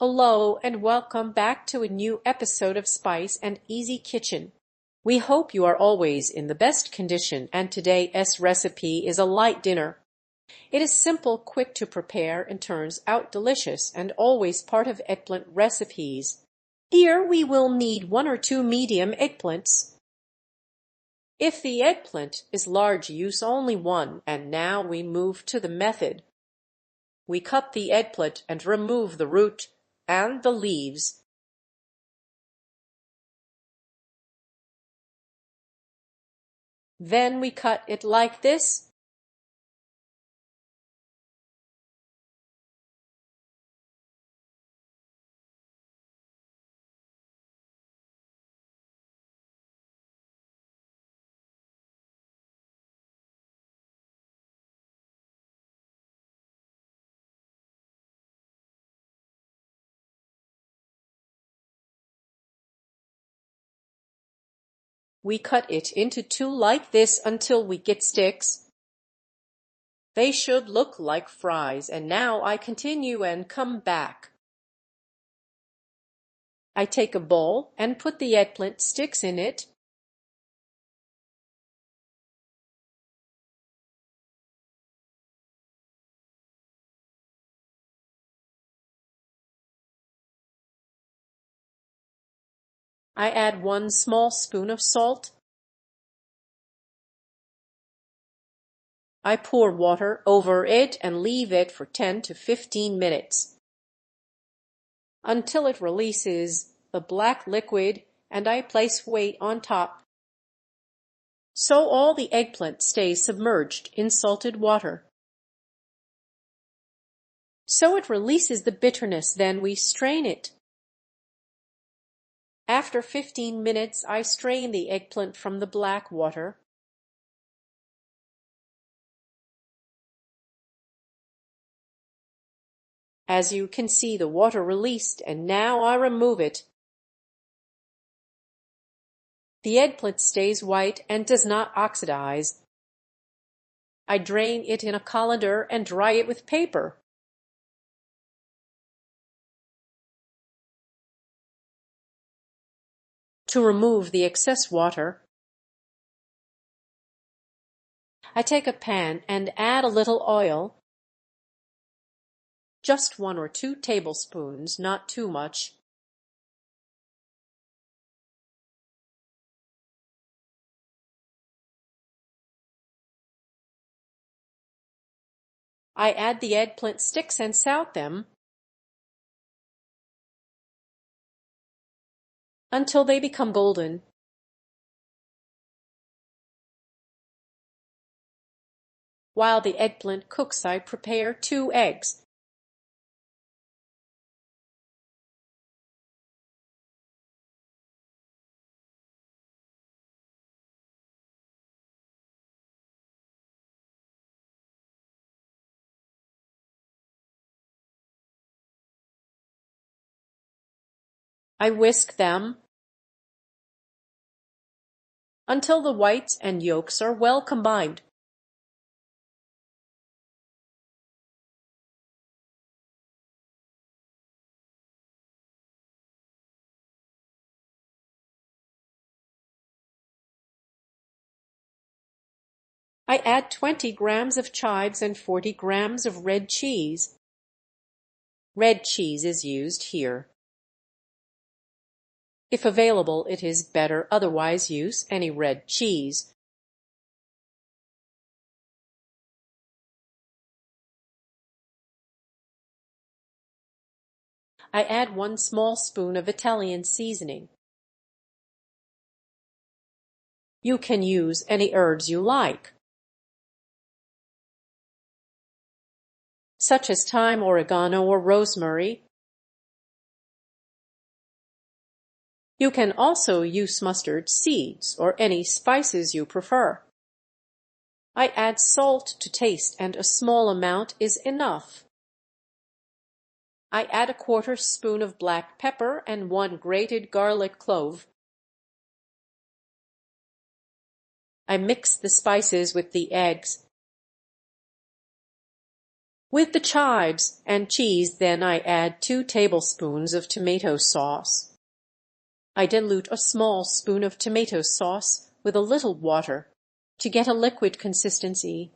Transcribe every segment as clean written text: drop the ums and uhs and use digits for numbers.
Hello and welcome back to a new episode of Spice and Easy Kitchen. We hope you are always in the best condition, and today's recipe is a light dinner. It is simple, quick to prepare, and turns out delicious, and always part of eggplant recipes. Here we will need 1 or 2 medium eggplants. If the eggplant is large, use only one, and now we move to the method. We cut the eggplant and remove the root and the leaves. Then we cut it like this. We cut it into 2 like this until we get sticks. They should look like fries, and now I continue and come back. I take a bowl and put the eggplant sticks in it. I add 1 small spoon of salt. I pour water over it and leave it for 10 to 15 minutes until it releases the black liquid, and I place weight on top, so all the eggplant stays submerged in salted water. So it releases the bitterness, then we strain it. After 15 minutes, I strain the eggplant from the black water. As you can see, the water released, and now I remove it. The eggplant stays white and does not oxidize. I drain it in a colander and dry it with paper. To remove the excess water, I take a pan and add a little oil, just 1 or 2 tablespoons, not too much. I add the eggplant sticks and saute them until they become golden. While the eggplant cooks, I prepare 2 eggs. I whisk them until the whites and yolks are well combined. I add 20 grams of chives and 40 grams of red cheese. Red cheese is used here. If available, it is better, otherwise use any red cheese. I add 1 small spoon of Italian seasoning. You can use any herbs you like, such as thyme, oregano, or rosemary. You can also use mustard seeds or any spices you prefer. I add salt to taste, and a small amount is enough. I add a 1/4 spoon of black pepper and 1 grated garlic clove. I mix the spices with the eggs. With the chives and cheese, then I add 2 tablespoons of tomato sauce. I dilute a small spoon of tomato sauce with a little water to get a liquid consistency.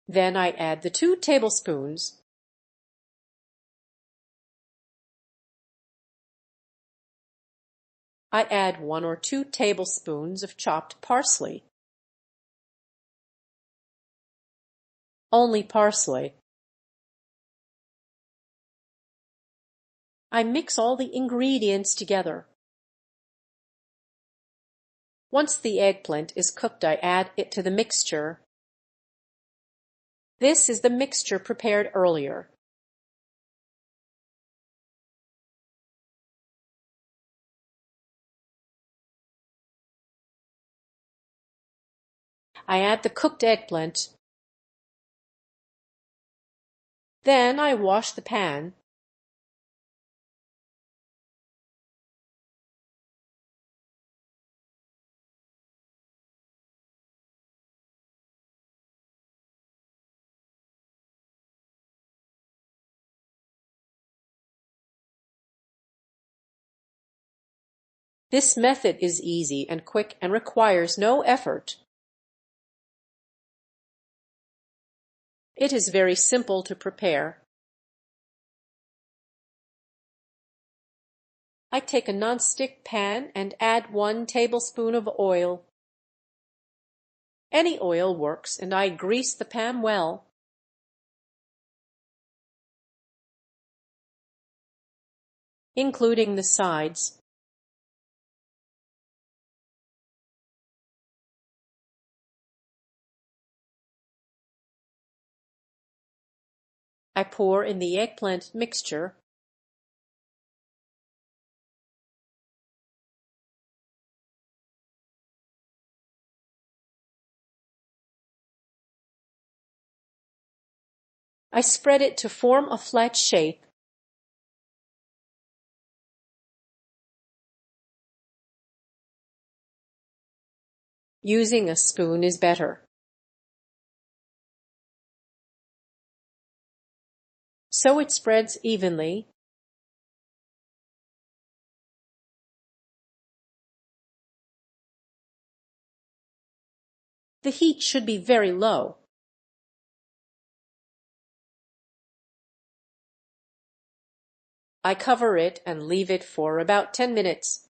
Then I add the 2 tablespoons. I add 1 or 2 tablespoons of chopped parsley. Only parsley. I mix all the ingredients together. Once the eggplant is cooked, I add it to the mixture. This is the mixture prepared earlier. I add the cooked eggplant. Then I wash the pan. This method is easy and quick and requires no effort. It is very simple to prepare. I take a non-stick pan and add 1 tablespoon of oil. Any oil works, and I grease the pan well. Including the sides. I pour in the eggplant mixture. I spread it to form a flat shape. Using a spoon is better. So it spreads evenly. The heat should be very low. I cover it and leave it for about 10 minutes.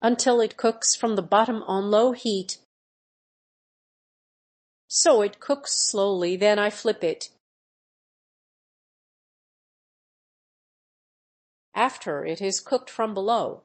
Until it cooks from the bottom on low heat. So it cooks slowly, then I flip it. After it is cooked from below.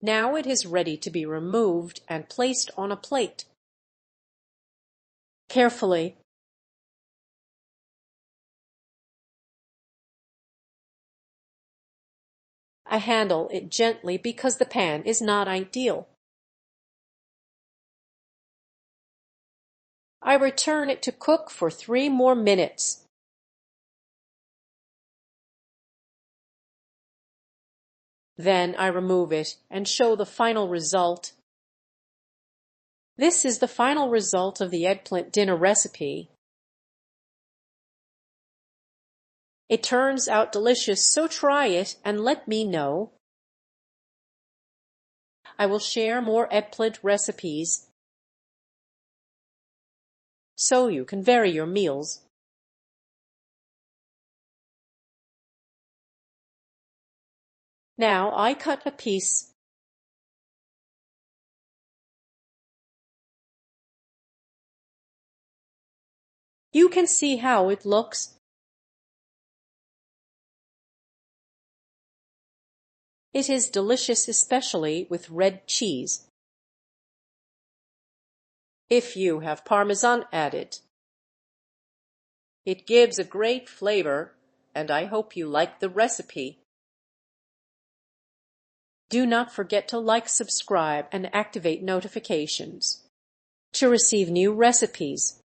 Now it is ready to be removed and placed on a plate. Carefully. I handle it gently because the pan is not ideal. I return it to cook for 3 more minutes. Then I remove it and show the final result. This is the final result of the eggplant dinner recipe. It turns out delicious, so try it and let me know. I will share more eggplant recipes so you can vary your meals. Now I cut a piece. You can see how it looks. It is delicious, especially with red cheese. If you have Parmesan added. It gives a great flavor, and I hope you like the recipe. Do not forget to like, subscribe, and activate notifications to receive new recipes.